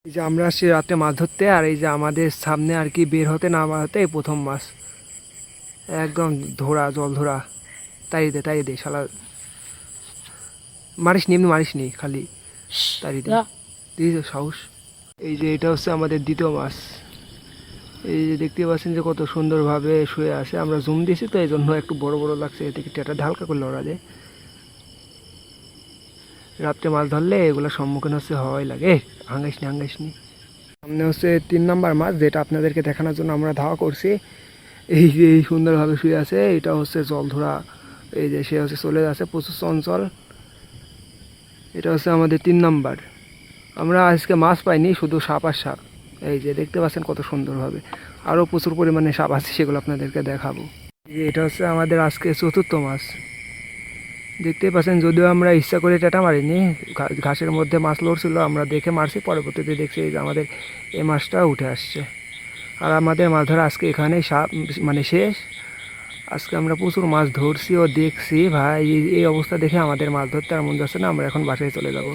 এই যে আমরা আসছি রাত্রে মাছ ধরতে, আর এই যে আমাদের সামনে আর কি বের হতে না হতে এই প্রথম মাছ একদম ধরা, জল ধরা। তাই দে শালা, মারিস নি, এমনি মারিস নি, খালি তাড়ি দে, দিস সাহস। এই যে এটা হচ্ছে আমাদের দ্বিতীয় মাছ। এই যে দেখতে পাচ্ছেন যে কত সুন্দরভাবে শুয়ে আছে, আমরা জুম দিয়েছি তো এই জন্য একটু বড় বড় লাগছে, এদিকে টেটাটা হালকা করলে ওরা যায়। রাত্রে মাছ ধরলে এগুলো সম্মুখীন হচ্ছে হওয়াই লাগে। হাঙ্গাইস নি। সামনে হচ্ছে 3 নাম্বার মাছ, যেটা আপনাদেরকে দেখানোর জন্য আমরা ধাওয়া করছি। এই যে এই সুন্দরভাবে শুয়ে আছে, এটা হচ্ছে জল ধরা। এই যে সে হচ্ছে চলে যাচ্ছে, প্রচুর চঞ্চল। এটা হচ্ছে আমাদের 3 নাম্বার। আমরা আজকে মাছ পাইনি, শুধু সাপ আর সাপ। এই যে দেখতে পাচ্ছেন কত সুন্দরভাবে, আরও প্রচুর পরিমাণে সাপ আছে, সেগুলো আপনাদেরকে দেখাবো। এই যে এটা হচ্ছে আমাদের আজকে 4র্থ মাছ। দেখতেই পাচ্ছেন, যদিও আমরা ইচ্ছা করে টেটা মারিনি, ঘাসের মধ্যে মাছ লড়ছিল, আমরা দেখে মারছি, পরবর্তীতে দেখছি যে আমাদের এই মাছটা উঠে আসছে। আর আমাদের মাছ ধরা আজকে এখানেই মানে শেষ। আজকে আমরা প্রচুর মাছ ধরছি ও দেখছি ভাই, এই অবস্থা দেখে আমাদের মাছ ধরতে আর মন যাচ্ছে না, আমরা এখন বাসায় চলে যাব।